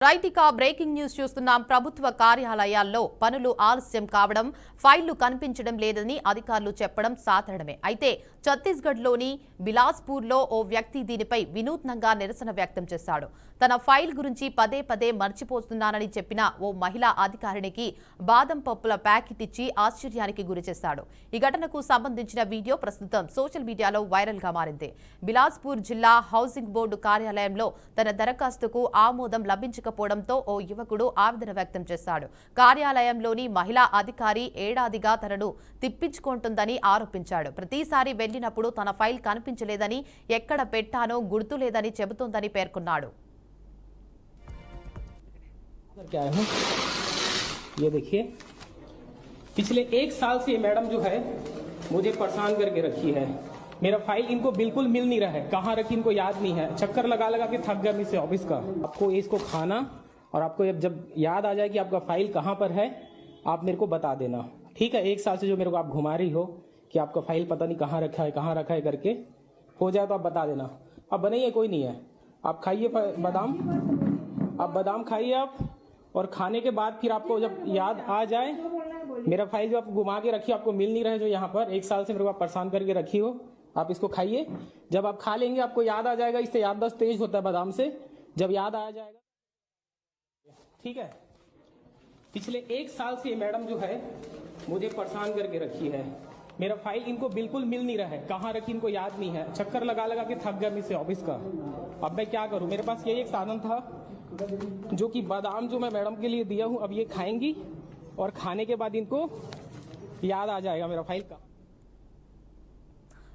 Right ఇక breaking news చూస్తున్నాం. ప్రభుత్వ కార్యాలయాల్లో పనులు ఆలస్యం కావడం, ఫైళ్లు కనిపించడం లేదని అధికారులు చెప్పడం సాధారణమే. అయితే ఛత్తీస్గఢ్లోని బిలాస్పూర్లో ఓ వ్యక్తి దీనిపై వినూత్నంగా నిరసన వ్యక్తం చేశాడు. తన ఫైల్ గురించి పదే పదే మర్చిపోతున్నానని చెప్పిన ఓ మహిళా అధికారినికి బాదం పప్పుల ప్యాకెట్ ఇచ్చి ఆశ్చర్యానికి గురిచేశాడు. ఈ ఘటనకు సంబంధించిన వీడియో ప్రస్తుతం సోషల్ మీడియాలో వైరల్ గా మారింది. బిలాస్పూర్ జిల్లా హౌసింగ్ బోర్డు కార్యాలయంలో తన దరఖాస్తుకు ఆమోదం లభించకపోవడంతో ఓ యువకుడు ఆవేదన వ్యక్తం చేశాడు. కార్యాలయంలోని మహిళా అధికారి ఏడాదిగా తనను తిప్పించుకుంటుందని ఆరోపించాడు. ప్రతిసారి వెళ్లినప్పుడు తన ఫైల్ కనిపించలేదని, ఎక్కడ పెట్టానో గుర్తులేదని చెబుతోందని పేర్కొన్నాడు. क्या है ये देखिए, पिछले 1 साल से ये मैडम जो है मुझे परेशान करके रखी है। मेरा फाइल इनको बिल्कुल मिल नहीं रहा है, कहाँ रखी इनको याद नहीं है। चक्कर लगा लगा के थक गया इस ऑफिस का। आपको इसको खाना और आपको जब याद आ जाए कि आपका फाइल कहाँ पर है, आप मेरे को बता देना, ठीक है। 1 साल से जो मेरे को आप घुमा रही हो कि आपका फाइल पता नहीं कहाँ रखा है करके, हो जाए तो आप बता देना। अब बनाइए, कोई नहीं है, आप खाइए बादाम, आप बादाम खाइए आप, और खाने के बाद फिर आपको जब याद आ जाए, मेरा फाइल जो आप घुमा के रखी हो, आपको मिल नहीं रहा है, जो यहाँ पर 1 साल से मेरे को आप परेशान करके रखी हो, आप इसको खाइए। जब आप खा लेंगे आपको याद आ जाएगा, इससे याददाश्त तेज होता है बादाम से, जब याद आ जाएगा, ठीक है। पिछले 1 साल से ये मैडम जो है मुझे परेशान करके रखी है। मेरा फाइल इनको बिल्कुल मिल नहीं रहा है, कहाँ रखी इनको याद नहीं है। चक्कर लगा लगा के थक गया इस ऑफिस का। अब मैं क्या करूं, मेरे पास यही एक साधन था, जो कि बादाम जो मैं मैडम के लिए दिया हूं, अब ये खाएंगी और खाने के बाद इनको याद आ जाएगा मेरा फाइल का।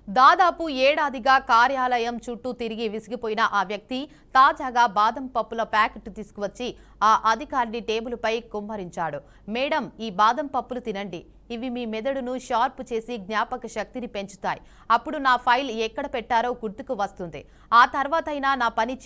దాదాపు ఏడాదిగా కార్యాలయం చుట్టూ తిరిగి విసిగిపోయిన ఆ వ్యక్తి తాజాగా బాదం పప్పుల ప్యాకెట్ తీసుకువచ్చి ఆ అధికారిని టేబుల్పై కుమ్మరించాడు. మేడం, ఈ బాదం పప్పులు తినండి, ఇవి మీ మెదడును షార్ప్ చేసి జ్ఞాపక శక్తిని పెంచుతాయి. అప్పుడు నా ఫైల్ ఎక్కడ పెట్టారో గుర్తుకు వస్తుంది. ఆ తర్వాతైనా నా పని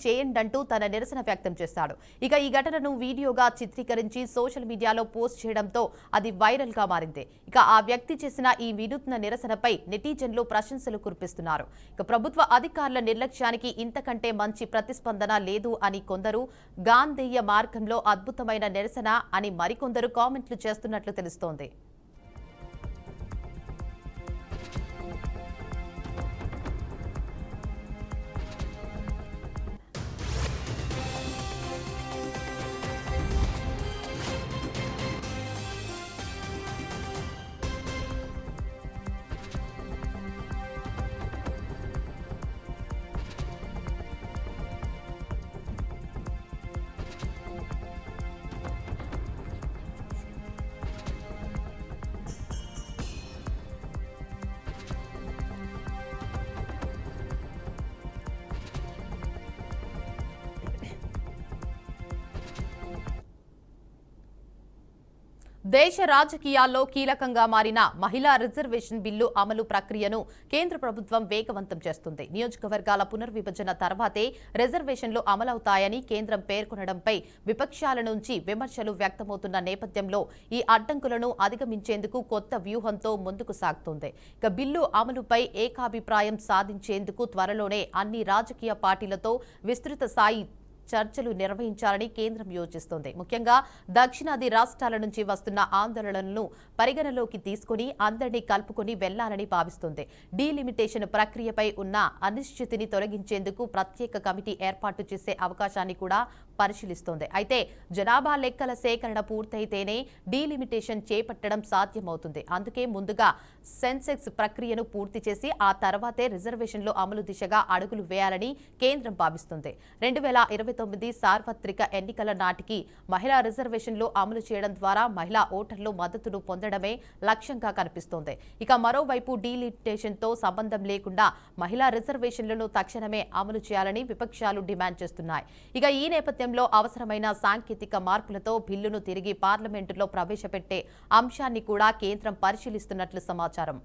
చేయండంటూ తన నిరసన వ్యక్తం చేశాడు. ఇక ఈ ఘటనను వీడియోగా చిత్రీకరించి సోషల్ మీడియాలో పోస్ట్ చేయడంతో అది వైరల్ గా మారింది. ఇక ఆ వ్యక్తి చేసిన ఈ వినూత్న నిరసనపై నెటిజన్లు ప్రశంసలు కురిపిస్తున్నారు. ఇక ప్రభుత్వ అధికారుల నిర్లక్ష్యానికి ఇంతకంటే మంచి ప్రతిస్పందన లేదు అని కొందరు, గాంధేయ మార్గంలో అద్భుతమైన నిరసన అని మరికొందరు కామెంట్లు చేస్తున్నట్లు తెలుస్తోంది. దేశ రాజకీయాల్లో కీలకంగా మారిన మహిళా రిజర్వేషన్ బిల్లు అమలు ప్రక్రియను కేంద్ర ప్రభుత్వం వేగవంతం చేస్తుంది. నియోజకవర్గాల పునర్విభజన తర్వాతే రిజర్వేషన్లు అమలవుతాయని కేంద్రం పేర్కొనడంపై విపక్షాల నుంచి విమర్శలు వ్యక్తమవుతున్న నేపథ్యంలో ఈ అడ్డంకులను అధిగమించేందుకు కొత్త వ్యూహంతో ముందుకు సాగుతోంది. ఇక బిల్లు అమలుపై ఏకాభిప్రాయం సాధించేందుకు త్వరలోనే అన్ని రాజకీయ పార్టీలతో విస్తృత స్థాయి చర్చలు నిర్వహించాలని కేంద్రం యోచిస్తోంది. ముఖ్యంగా దక్షిణాది రాష్ట్రాల నుంచి వస్తున్న ఆందోళనలను పరిగణలోకి తీసుకుని అందరినీ కలుపుకొని వెళ్లాలని భావిస్తోంది. డీలిమిటేషన్ ప్రక్రియపై ఉన్న అనిశ్చితిని తొలగించేందుకు ప్రత్యేక కమిటీ ఏర్పాటు చేసే అవకాశాన్ని కూడా పరిశీలిస్తోంది. అయితే జనాభా లెక్కల సేకరణ పూర్తయితేనే డీలిమిటేషన్ చేపట్టడం సాధ్యమవుతుంది. అందుకే ముందుగా సెన్సెక్స్ ప్రక్రియను పూర్తి చేసి ఆ తర్వాతే రిజర్వేషన్లు అమలు దిశగా అడుగులు వేయాలని కేంద్రం భావిస్తుంది. 2029 సార్వత్రిక ఎన్నికల నాటికి మహిళా రిజర్వేషన్లు అమలు చేయడం ద్వారా మహిళా ఓటర్లు మద్దతును పొందడమే లక్ష్యంగా కనిపిస్తోంది. ఇక మరోవైపు డీలిమిటేషన్తో సంబంధం లేకుండా మహిళా రిజర్వేషన్లను తక్షణమే అమలు చేయాలని విపక్షాలు డిమాండ్ చేస్తున్నాయి. ఇక ఈ నేపథ్యంలో అవసరమైన సాంకేతిక మార్పులతో బిల్లును తిరిగి పార్లమెంటులో ప్రవేశపెట్టే అంశాన్ని కూడా కేంద్రం పరిశీలిస్తున్నట్లు సమాచారం.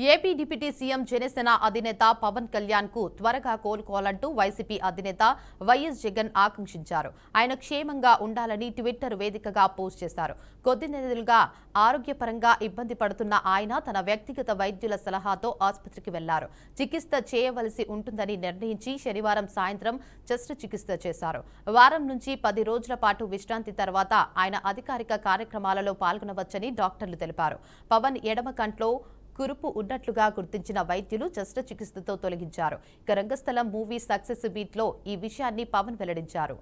ఏపీ డిప్యూటీ సీఎం జనసేన అధినేత పవన్ కళ్యాణ్ కు త్వరగా కోలుకోవాలంటూ వైసీపీ అధినేత వైఎస్ జగన్ ఆకాంక్షించారు. ఆయన క్షేమంగా ఉండాలని ట్విట్టర్ వేదికగా పోస్ట్ చేశారు. కొద్ది నెలలుగా ఆరోగ్యపరంగా ఇబ్బంది పడుతున్న ఆయన తన వ్యక్తిగత వైద్యుల సలహాతో ఆసుపత్రికి వెళ్లారు. చికిత్స చేయవలసి ఉంటుందని నిర్ణయించి శనివారం సాయంత్రం శస్త్రచికిత్స చేశారు. వారం నుంచి 10 రోజుల పాటు విశ్రాంతి తర్వాత ఆయన అధికారిక కార్యక్రమాలలో పాల్గొనవచ్చని డాక్టర్లు తెలిపారు. పవన్ ఎడమ కంట్లో కురుపు ఉన్నట్లుగా గుర్తించిన వైద్యులు శస్త్రచికిత్సతో తొలగించారు. ఇక రంగస్థలం మూవీ సక్సెస్ మీట్ లో ఈ విషయాన్ని పవన్ వెల్లడించారు.